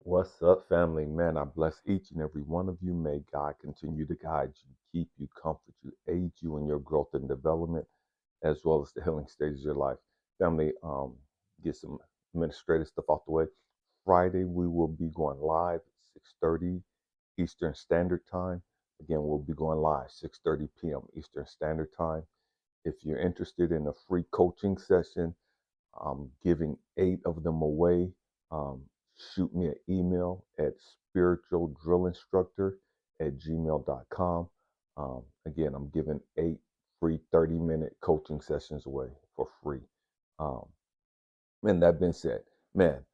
What's up, family? Man, I bless each and every one of you. May God continue to guide you, keep you, comfort you, aid you in your growth and development, as well as the healing stages of your life. Family, get some administrative stuff out the way. Friday, we will be going live at 6:30 Eastern Standard Time. Again, we'll be going live 6:30 p.m. Eastern Standard Time. If you're interested in a free coaching session, I'm giving 8 of them away. Um, Shoot me an email at spiritualdrillinstructor@gmail.com. Again, I'm giving 8 free 30-minute coaching sessions away for free. Um, and that being said, man,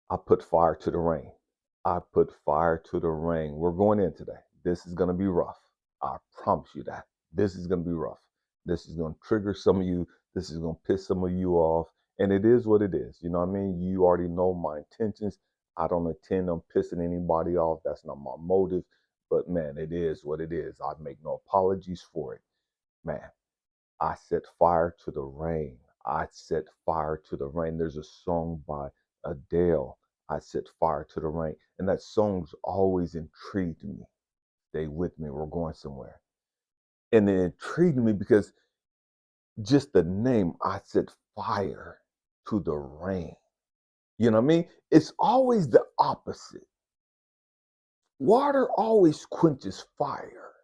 I put fire to the rain. I put fire to the rain. We're going in today. This is going to be rough. I promise you that. This is going to be rough. This is going to trigger some of you. This is going to piss some of you off. And it is what it is. You know what I mean? You already know my intentions. I don't intend on pissing anybody off. That's not my motive. But man, it is what it is. I make no apologies for it. Man, I set fire to the rain. I set fire to the rain. There's a song by Adele, I set fire to the rain. And that song's always intrigued me. Stay with me, we're going somewhere. And it intrigued me because just the name, I set fire to the rain. You know what I mean? It's always the opposite. Water always quenches fire.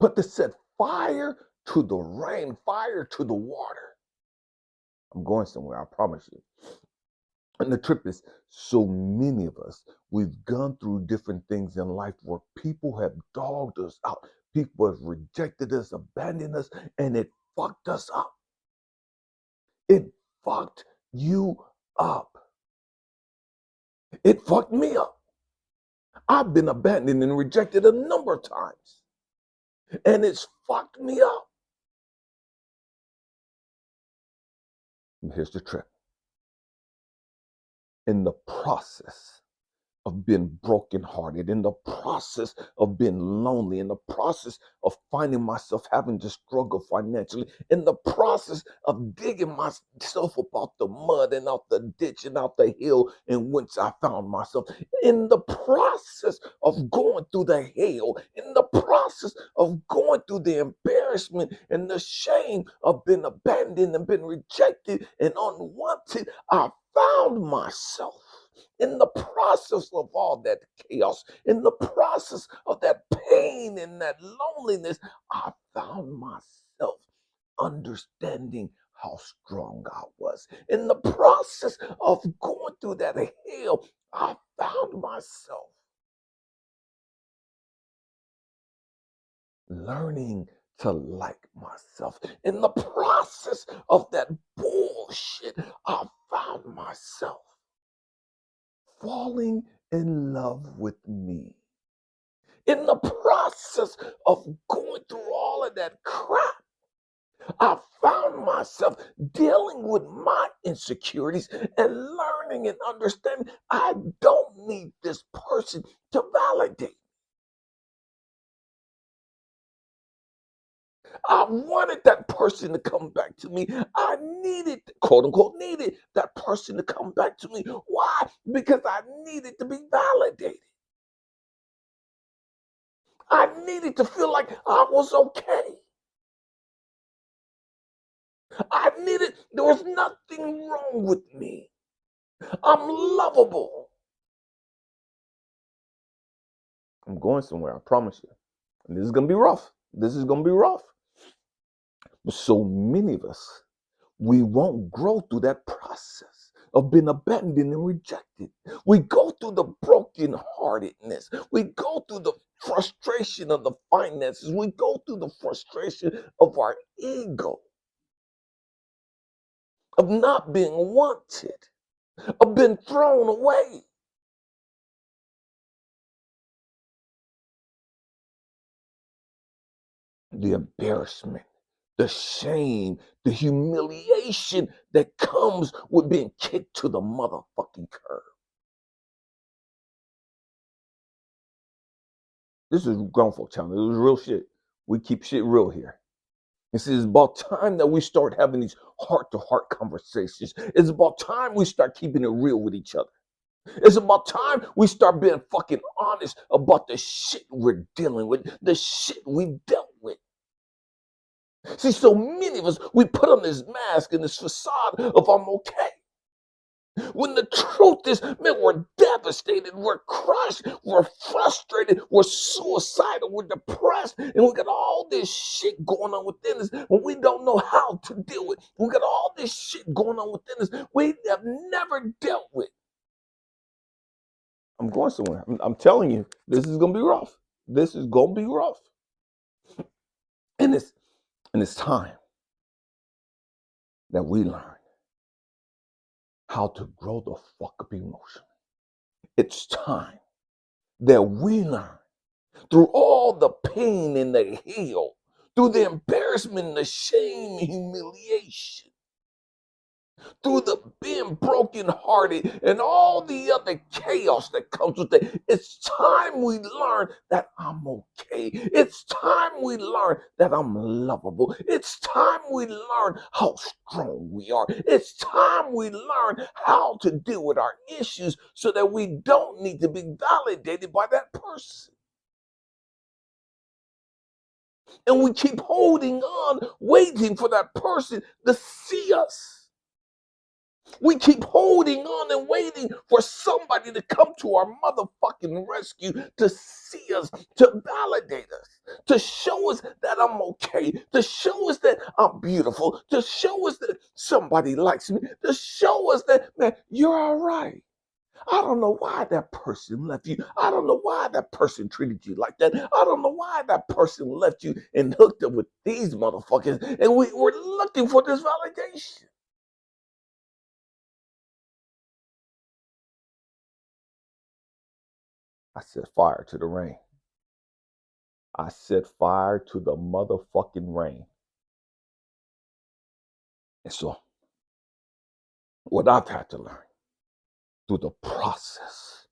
But to set fire to the rain, fire to the water, I'm going somewhere, I promise you. And the trip is, so many of us, we've gone through different things in life where people have dogged us out. People have rejected us, abandoned us, and it fucked us up. It fucked you up. It fucked me up. I've been abandoned and rejected a number of times, and it's fucked me up. And here's the trick. In the process of being brokenhearted, in the process of being lonely, in the process of finding myself having to struggle financially, in the process of digging myself up out the mud and out the ditch and out the hill in which I found myself, in the process of going through the hell, in the process of going through the embarrassment and the shame of being abandoned and being rejected and unwanted, I found myself in the process of all that chaos, in the process of that pain and that loneliness, I found myself understanding how strong I was. In the process of going through that hell, I found myself learning to like myself. In the process of that bullshit, I found myself falling in love with me. In the process of going through all of that crap, I found myself dealing with my insecurities and learning and understanding I don't need this person to validate. I wanted that person to come back to me. I needed, quote unquote, needed that person to come back to me. Why? Because I needed to be validated. I needed to feel like I was okay. There was nothing wrong with me. I'm lovable. I'm going somewhere, I promise you. And this is going to be rough. This is going to be rough. But so many of us, we won't grow through that process of being abandoned and rejected. We go through the brokenheartedness. We go through the frustration of the finances. We go through the frustration of our ego, of not being wanted, of being thrown away. The embarrassment, the shame, the humiliation that comes with being kicked to the motherfucking curb. This is grown folk channel. This is real shit. We keep shit real here. And see, it's about time that we start having these heart-to-heart conversations. It's about time we start keeping it real with each other. It's about time we start being fucking honest about the shit we're dealing with, the shit we've dealt with. See, so many of us, we put on this mask and this facade of I'm okay. When the truth is, man, we're devastated, we're crushed, we're frustrated, we're suicidal, we're depressed, and we got all this shit going on within us, and we don't know how to deal with. We got all this shit going on within us we have never dealt with. I'm going somewhere. I'm telling you, this is gonna be rough. This is gonna be rough, and it's time that we learn how to grow the fuck up emotionally. It's time that we learn through all the pain and the hell, through the embarrassment, the shame, humiliation, through the being brokenhearted and all the other chaos that comes with it. It's time we learn that I'm okay. It's time we learn that I'm lovable. It's time we learn how strong we are. It's time we learn how to deal with our issues so that we don't need to be validated by that person. And we keep holding on, waiting for that person to see us. We keep holding on and waiting for somebody to come to our motherfucking rescue to see us, to validate us, to show us that I'm okay, to show us that I'm beautiful, to show us that somebody likes me, to show us that, man, you're all right. I don't know why that person left you. I don't know why that person treated you like that. I don't know why that person left you and hooked up with these motherfuckers. And we're looking for this validation. I set fire to the rain. I set fire to the motherfucking rain. And so, what I've had to learn through the process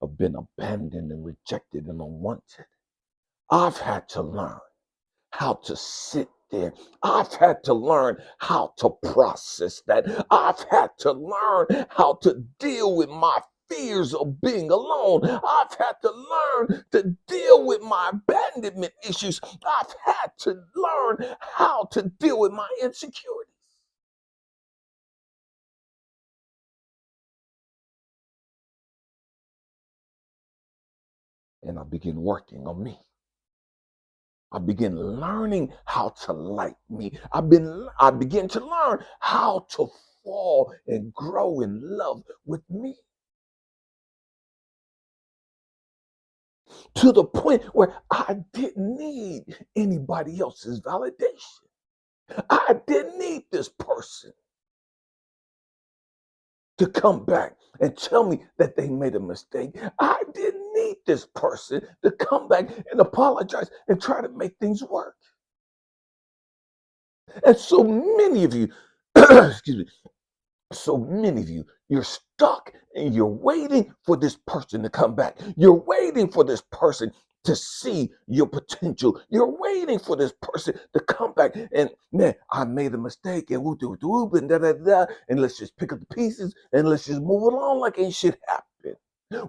of being abandoned and rejected and unwanted, I've had to learn how to sit there. I've had to learn how to process that. I've had to learn how to deal with my fears of being alone. I've had to learn to deal with my abandonment issues. I've had to learn how to deal with my insecurities. And I begin working on me. I begin learning how to like me. I begin to learn how to fall and grow in love with me. To the point where I didn't need anybody else's validation. I didn't need this person to come back and tell me that they made a mistake. I didn't need this person to come back and apologize and try to make things work. And so many of you, excuse me, so many of you, you're stuck and you're waiting for this person to come back. You're waiting for this person to see your potential. You're waiting for this person to come back and, man, I made a mistake and whoop, whoop, whoop, and da da da. And let's just pick up the pieces and let's just move along like ain't shit happened.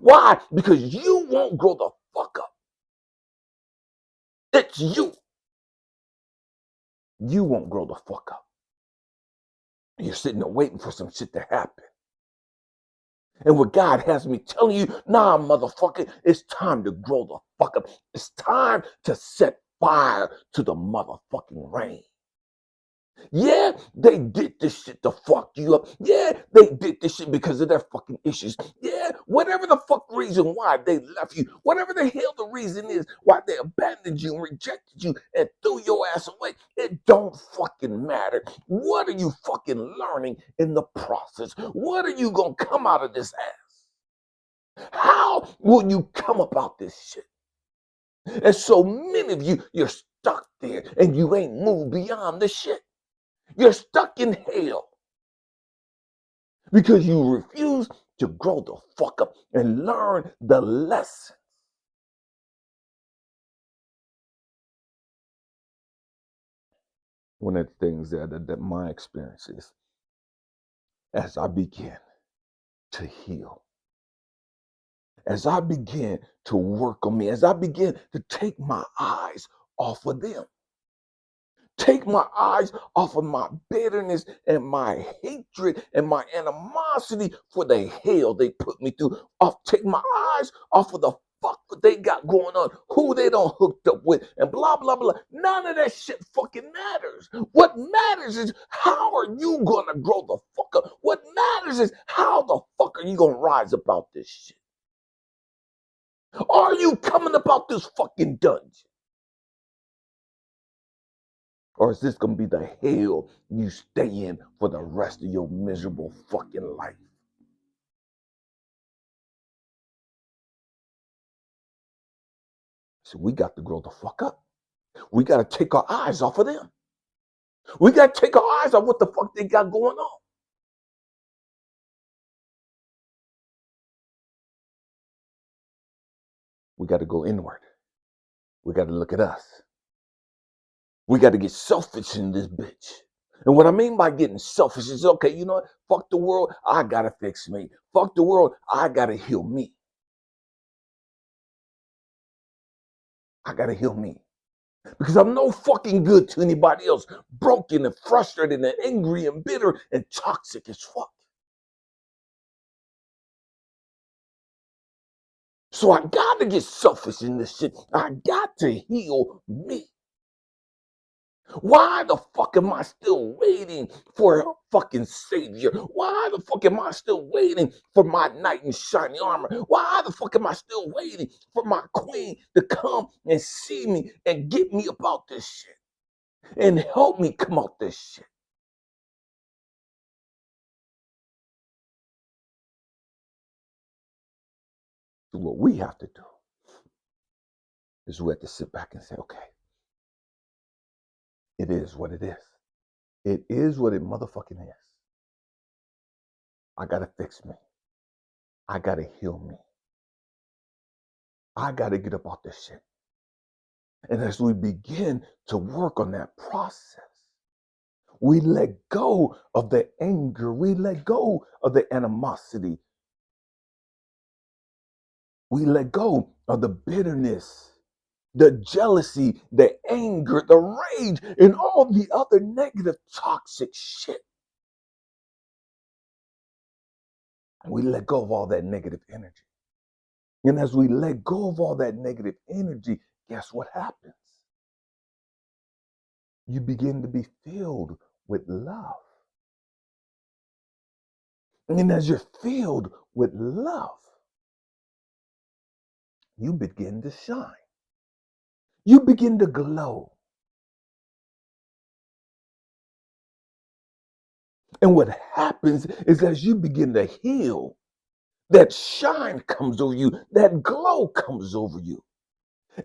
Why? Because you won't grow the fuck up. It's you. You won't grow the fuck up. You're sitting there waiting for some shit to happen. And what God has me telling you, nah, motherfucker, it's time to grow the fuck up. It's time to set fire to the motherfucking rain. Yeah, they did this shit to fuck you up. Yeah, they did this shit because of their fucking issues. Yeah, whatever the fuck reason why they left you, whatever the hell the reason is why they abandoned you and rejected you and threw your ass away, it don't fucking matter. What are you fucking learning in the process? What are you gonna come out of this ass? How will you come about this shit? And so many of you, you're stuck there and you ain't moved beyond the shit. You're stuck in hell because you refuse to grow the fuck up and learn the lesson. one of the things that my experience is, as I begin to heal, as I begin to work on me, as I begin to take my eyes off of them, take my eyes off of my bitterness and my hatred and my animosity for the hell they put me through. Take my eyes off of the fuck that they got going on, who they don't hooked up with, and blah blah blah. None of that shit fucking matters. What matters is how are you gonna grow the fuck up? What matters is how the fuck are you gonna rise about this shit? Are you coming about this fucking dungeon? Or is this going to be the hell you stay in for the rest of your miserable fucking life? So we got to grow the fuck up. We got to take our eyes off of them. We got to take our eyes off what the fuck they got going on. We got to go inward. We got to look at us. We got to get selfish in this bitch. And what I mean by getting selfish is, okay, you know what? Fuck the world. I got to fix me. Fuck the world. I got to heal me. I got to heal me. Because I'm no fucking good to anybody else. Broken and frustrated and angry and bitter and toxic as fuck. So I got to get selfish in this shit. I got to heal me. Why the fuck am I still waiting for a fucking savior? Why the fuck am I still waiting for my knight in shining armor? Why the fuck am I still waiting for my queen to come and see me and get me about this shit and help me come out this shit? So what we have to do is we have to sit back and say, okay, it is what it is. It is what it motherfucking is. I gotta fix me. I gotta heal me. I gotta get up off this shit. And as we begin to work on that process, we let go of the anger. We let go of the animosity. We let go of the bitterness, the jealousy, the anger, the rage, and all the other negative, toxic shit. And we let go of all that negative energy. And as we let go of all that negative energy, guess what happens? You begin to be filled with love. And as you're filled with love, you begin to shine. You begin to glow. And what happens is as you begin to heal, that shine comes over you, that glow comes over you.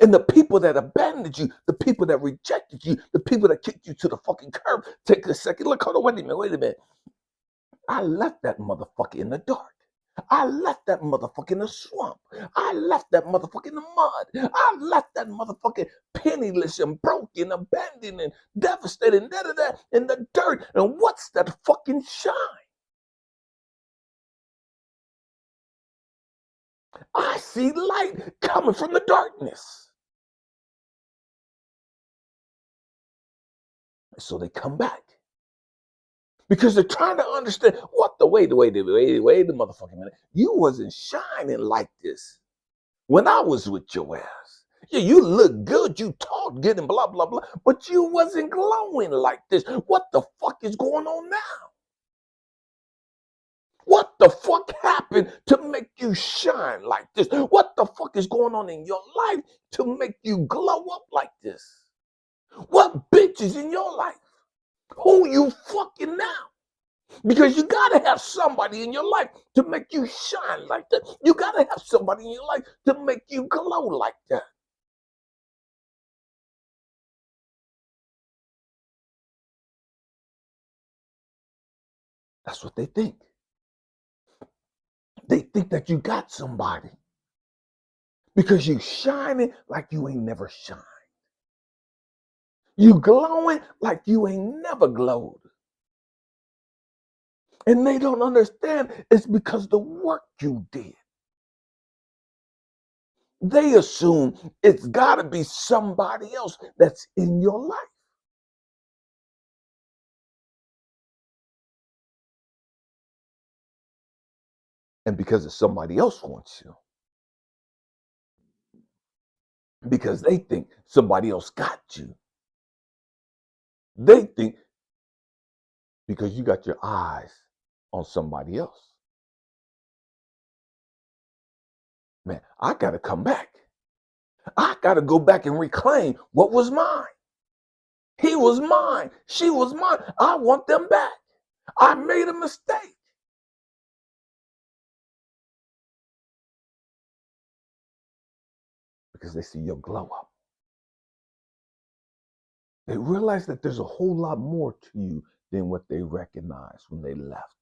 And the people that abandoned you, the people that rejected you, the people that kicked you to the fucking curb, take a second. Look, hold on, wait a minute. I left that motherfucker in the dark. I left that motherfucker in the swamp. I left that motherfucker in the mud. I left that motherfucker penniless and broken, abandoned and devastated and in the dirt. And what's that fucking shine? I see light coming from the darkness. So they come back. Because they're trying to understand what wait the motherfucking minute. You wasn't shining like this when I was with your ass. Yeah, you look good, you talk good and blah, blah, blah, but you wasn't glowing like this. What the fuck is going on now? What the fuck happened to make you shine like this? What the fuck is going on in your life to make you glow up like this? What bitch is in your life? Who you fucking now? Because you gotta have somebody in your life to make you shine like that. You gotta have somebody in your life to make you glow like that. That's what they think. They think that you got somebody because you shining like you ain't never shine. You glowing like you ain't never glowed. And they don't understand it's because the work you did. They assume it's got to be somebody else that's in your life. And because if somebody else wants you, because they think somebody else got you, they think because you got your eyes on somebody else. Man, I got to come back. I got to go back and reclaim what was mine. He was mine. She was mine. I want them back. I made a mistake. Because they see your glow up. They realize that there's a whole lot more to you than what they recognized when they left.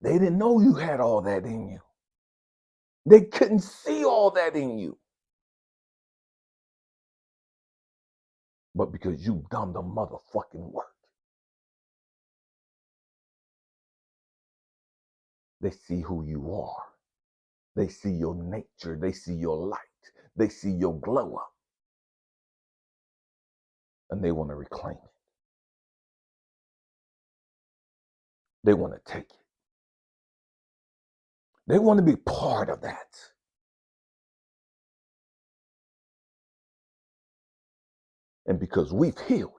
They didn't know you had all that in you. They couldn't see all that in you. But because you've done the motherfucking work, they see who you are. They see your nature. They see your light. They see your glow up. And they want to reclaim it. They want to take it. They want to be part of that. And because we've healed,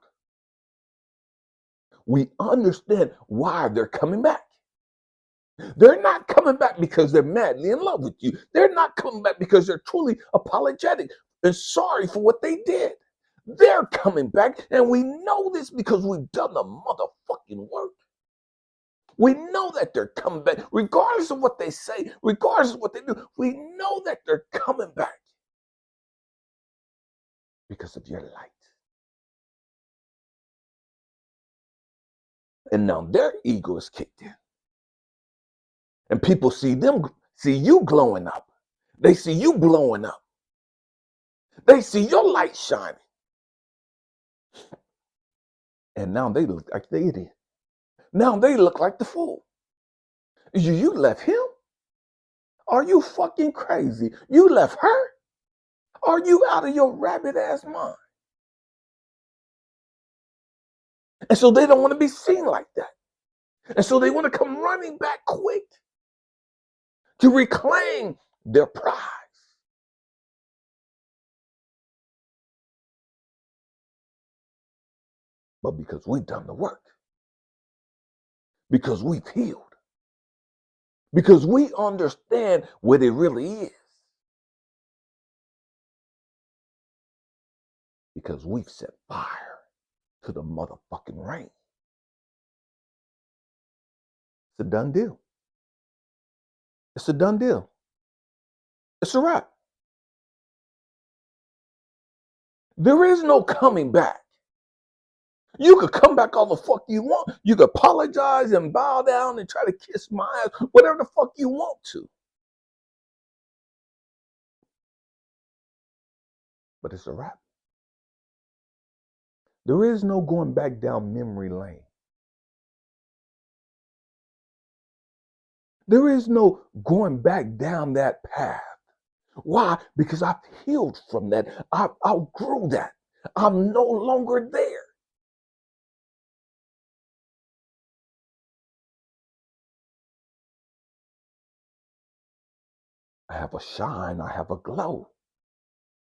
we understand why they're coming back. They're not coming back because they're madly in love with you. They're not coming back because they're truly apologetic and sorry for what they did. They're coming back, and we know this because we've done the motherfucking work. We know that they're coming back, regardless of what they say, regardless of what they do. We know that they're coming back because of your light. And now their ego is kicked in. And people see you glowing up. They see you blowing up. They see your light shining. And now they look like the idiot. Now they look like the fool. You left him? Are you fucking crazy? You left her? Are you out of your rabbit ass mind? And so they don't want to be seen like that. And so they want to come running back quick to reclaim their prize. But because we've done the work, because we've healed, because we understand what it really is, because we've set fire to the motherfucking rain. It's a done deal. It's a done deal. It's a wrap. There is no coming back. You could come back all the fuck you want. You could apologize and bow down and try to kiss my ass, whatever the fuck you want to. But it's a wrap. There is no going back down memory lane. There is no going back down that path. Why? Because I've healed from that. I outgrew that. I'm no longer there. I have a shine. I have a glow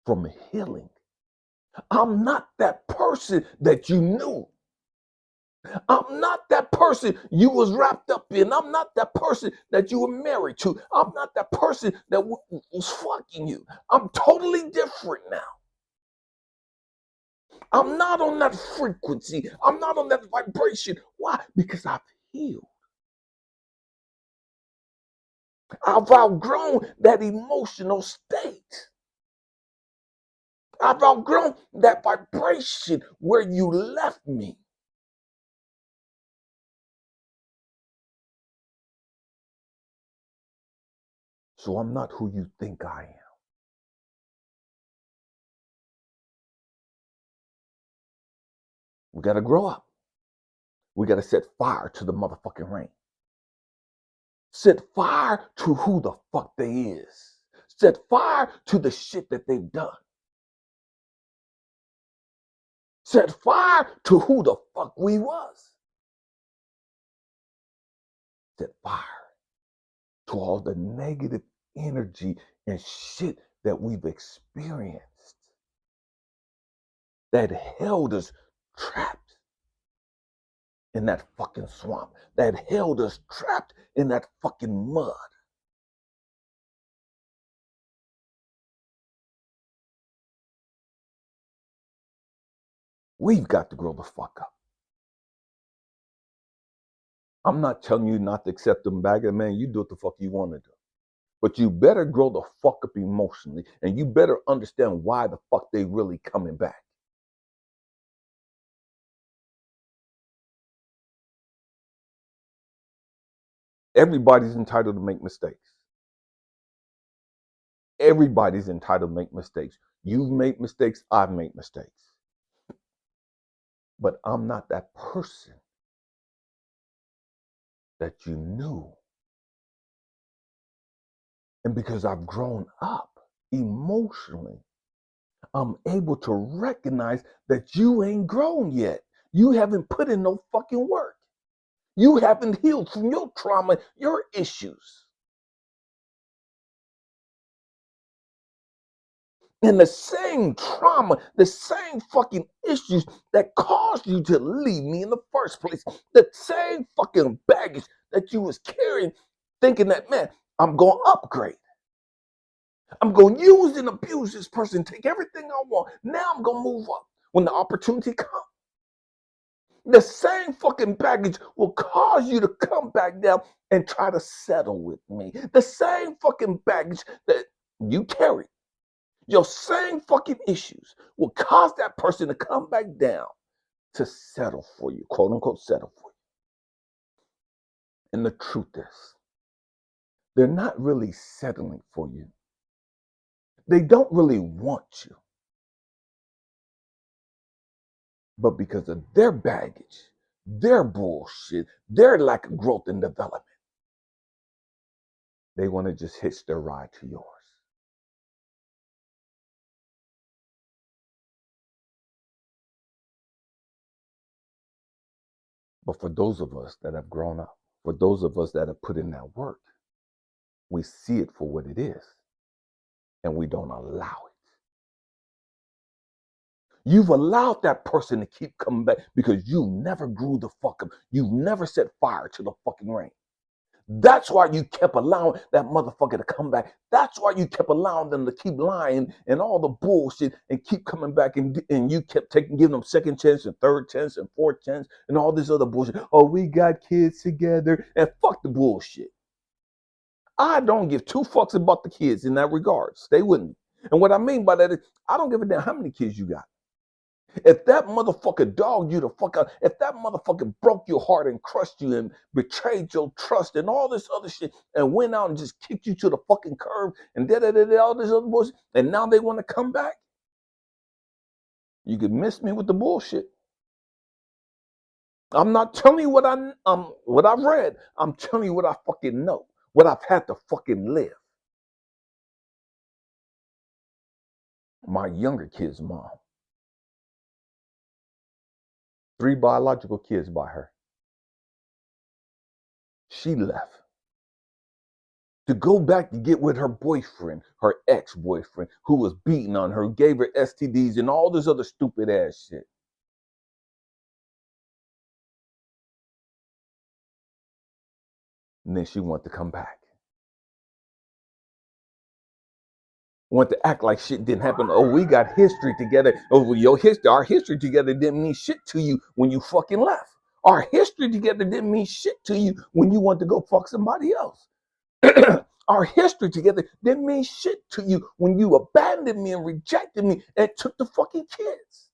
from healing. I'm not that person that you knew. I'm not that person you was wrapped up in. I'm not that person that you were married to. I'm not that person that was fucking you. I'm totally different now. I'm not on that frequency. I'm not on that vibration. Why? Because I've healed. I've outgrown that emotional state. I've outgrown that vibration where you left me. So I'm not who you think I am. We got to grow up. We got to set fire to the motherfucking rain. Set fire to who the fuck they is. Set fire to the shit that they've done. Set fire to who the fuck we was. Set fire to all the negative energy and shit that we've experienced that held us trapped in that fucking swamp, that held us trapped in that fucking mud. We've got to grow the fuck up. I'm not telling you not to accept them back, and man, you do what the fuck you want to do. But you better grow the fuck up emotionally, and you better understand why the fuck they really coming back. Everybody's entitled to make mistakes. Everybody's entitled to make mistakes. You've made mistakes, I've made mistakes. But I'm not that person that you knew. And because I've grown up emotionally, I'm able to recognize that you ain't grown yet. You haven't put in no fucking work. You haven't healed from your trauma, your issues. And the same trauma, the same fucking issues that caused you to leave me in the first place, the same fucking baggage that you was carrying, thinking that, man, I'm going to upgrade. I'm going to use and abuse this person, take everything I want. Now I'm going to move up when the opportunity comes. The same fucking baggage will cause you to come back down and try to settle with me. The same fucking baggage that you carry, your same fucking issues will cause that person to come back down to settle for you, quote unquote, settle for you. And the truth is, they're not really settling for you. They don't really want you. But because of their baggage, their bullshit, their lack of growth and development, they want to just hitch their ride to yours. But for those of us that have grown up, for those of us that have put in that work, we see it for what it is, and we don't allow it. You've allowed that person to keep coming back because you never grew the fuck up. You've never set fire to the fucking rain. That's why you kept allowing that motherfucker to come back. That's why you kept allowing them to keep lying and all the bullshit and keep coming back, and you kept giving them second chance and third chance and fourth chance and all this other bullshit. Oh, we got kids together, and fuck the bullshit. I don't give two fucks about the kids in that regard. Stay with me. And what I mean by that is I don't give a damn how many kids you got. If that motherfucker dogged you the fuck out, if that motherfucker broke your heart and crushed you and betrayed your trust and all this other shit and went out and just kicked you to the fucking curb and all this other bullshit, and now they want to come back, you could miss me with the bullshit. I'm not telling you what I've read. I'm telling you what I fucking know, what I've had to fucking live. My younger kid's mom. 3 biological kids by her. She left to go back to get with her boyfriend, her ex-boyfriend, who was beating on her, gave her STDs and all this other stupid ass shit. And then she wanted to come back. Wanted to act like shit didn't happen. Oh, we got history together. Oh, our history together didn't mean shit to you when you fucking left. Our history together didn't mean shit to you when you wanted to go fuck somebody else. Our history together didn't mean shit to you when you abandoned me and rejected me and took the fucking kids.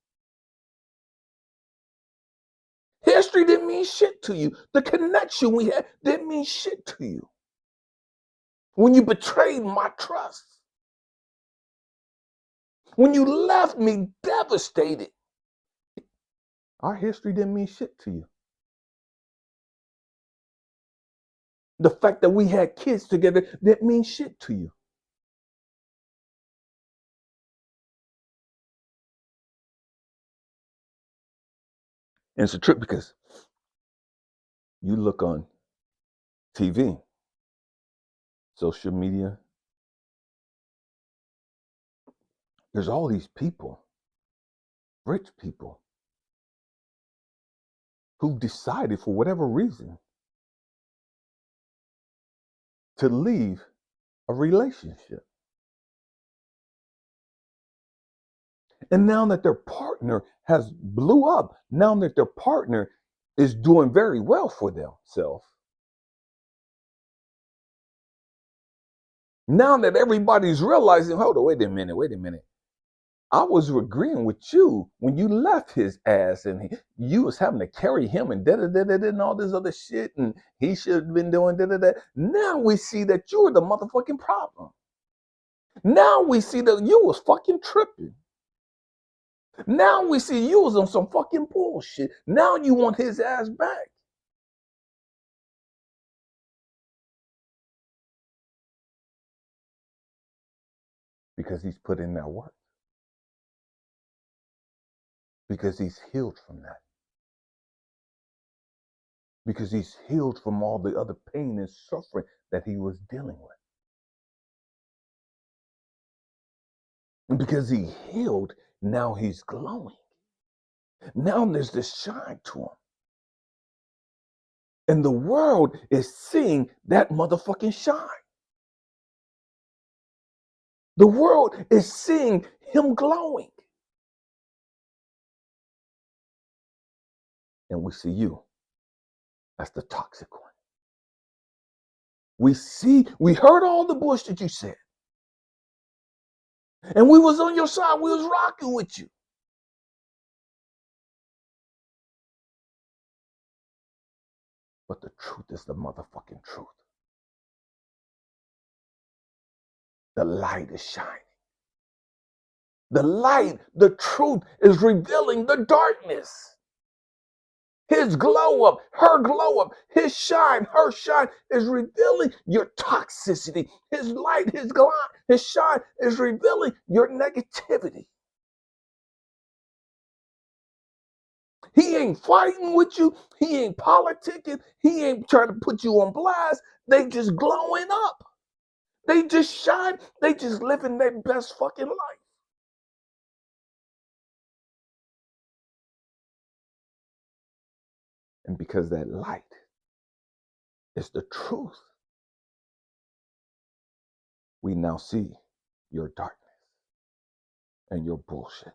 History didn't mean shit to you. The connection we had didn't mean shit to you. When you betrayed my trust. When you left me devastated. Our history didn't mean shit to you. The fact that we had kids together didn't mean shit to you. And it's a trip because you look on TV, social media, there's all these people, rich people, who decided for whatever reason to leave a relationship. And now that their partner has blew up, now that their partner is doing very well for themselves, now that everybody's realizing, hold on, wait a minute. I was agreeing with you when you left his ass and you was having to carry him and da-da-da-da-da and all this other shit and he should have been doing da-da-da. Now we see that you were the motherfucking problem. Now we see that you was fucking tripping. Now we see you was on some fucking bullshit. Now you want his ass back. Because he's put in that work. Because he's healed from that. Because he's healed from all the other pain and suffering that he was dealing with. And because he healed, now he's glowing. Now there's this shine to him. And the world is seeing that motherfucking shine. The world is seeing him glowing. And we see you as the toxic one. We heard all the bullshit you said. And we was on your side. We was rocking with you. But the truth is the motherfucking truth. The light is shining. The light, the truth is revealing the darkness. His glow up, her glow up, his shine, her shine is revealing your toxicity. His light, his glow, his shine is revealing your negativity. He ain't fighting with you. He ain't politicking. He ain't trying to put you on blast. They just glowing up. They just shine. They just living their best fucking life. And because that light is the truth, we now see your darkness and your bullshit.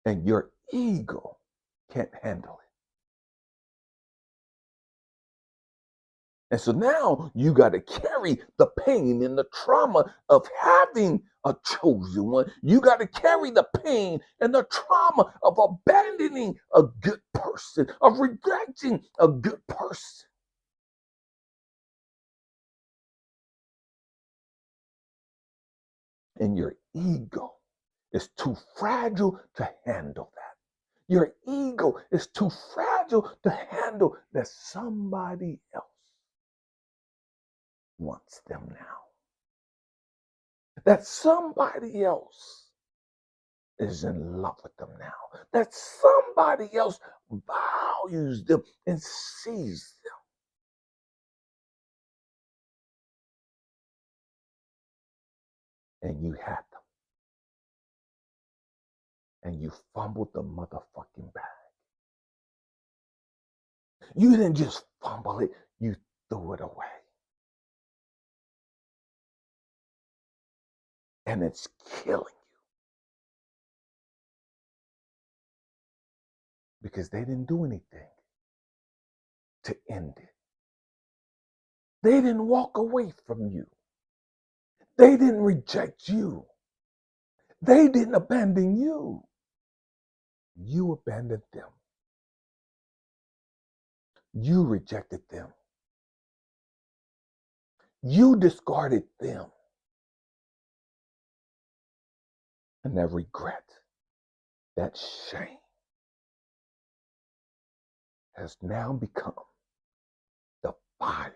And your ego can't handle it. And so now you got to carry the pain and the trauma of having a chosen one. You got to carry the pain and the trauma of abandoning a good person, of rejecting a good person. And your ego is too fragile to handle that. Your ego is too fragile to handle that somebody else wants them now. That somebody else is in love with them now. That somebody else values them and sees them. And you had them. And you fumbled the motherfucking bag. You didn't just fumble it, you threw it away. And it's killing you. Because they didn't do anything to end it. They didn't walk away from you. They didn't reject you. They didn't abandon you. You abandoned them. You rejected them. You discarded them. And that regret that shame has now become the fire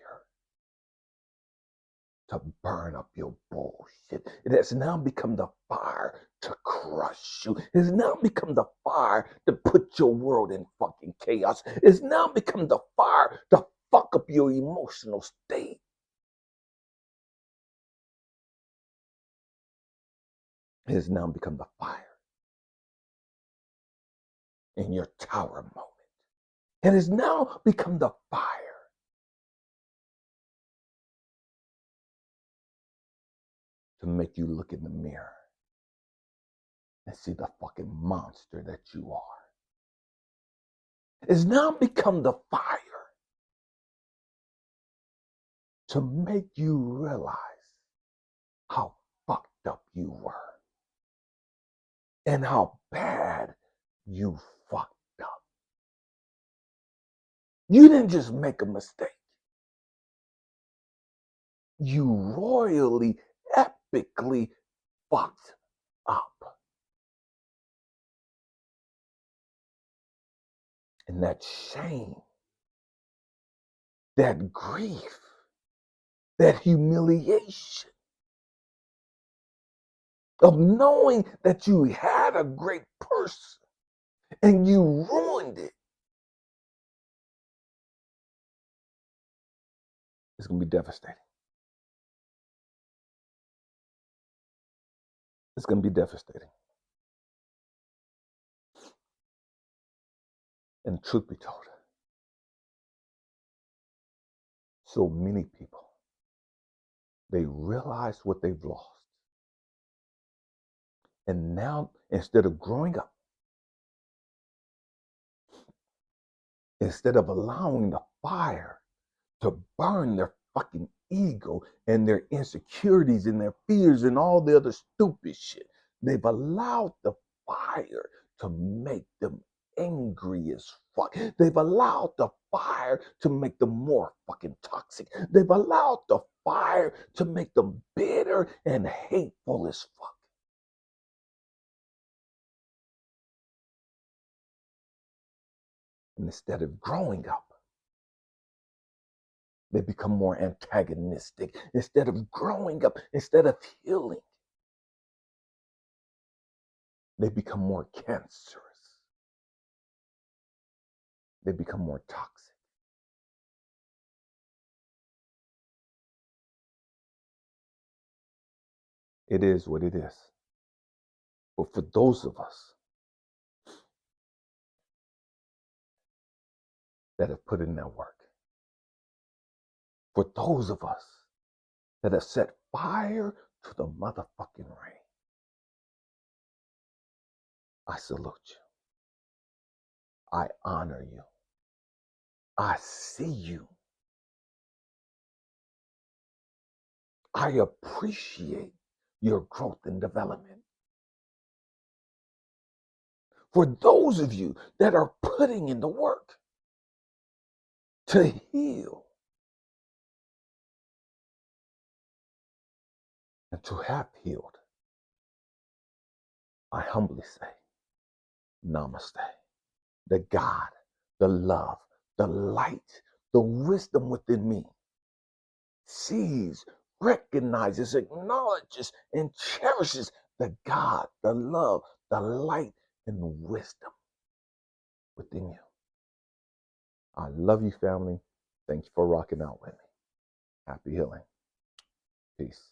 to burn up your bullshit. It has now become the fire to crush you. It has now become the fire to put your world in fucking chaos. It's now become the fire to fuck up your emotional state. It has now become the fire in your tower moment. It has now become the fire to make you look in the mirror and see the fucking monster that you are. It's now become the fire to make you realize how fucked up you were and how bad you fucked up. You didn't just make a mistake. You royally, epically fucked up. And that shame, that grief, that humiliation of knowing that you had a great person and you ruined it, it's going to be devastating. It's going to be devastating. And truth be told, so many people, they realize what they've lost. And now, instead of growing up, instead of allowing the fire to burn their fucking ego and their insecurities and their fears and all the other stupid shit, they've allowed the fire to make them angry as fuck. They've allowed the fire to make them more fucking toxic. They've allowed the fire to make them bitter and hateful as fuck. And instead of growing up, they become more antagonistic. Instead of growing up, instead of healing, they become more cancerous. They become more toxic. It is what it is. But for those of us that have put in that work, for those of us that have set fire to the motherfucking rain, I salute you. I honor you. I see you. I appreciate your growth and development. For those of you that are putting in the work to heal and to have healed, I humbly say, Namaste. The God, the love, the light, the wisdom within me sees, recognizes, acknowledges, and cherishes the God, the love, the light, and the wisdom within you. I love you, family. Thank you for rocking out with me. Happy healing. Peace.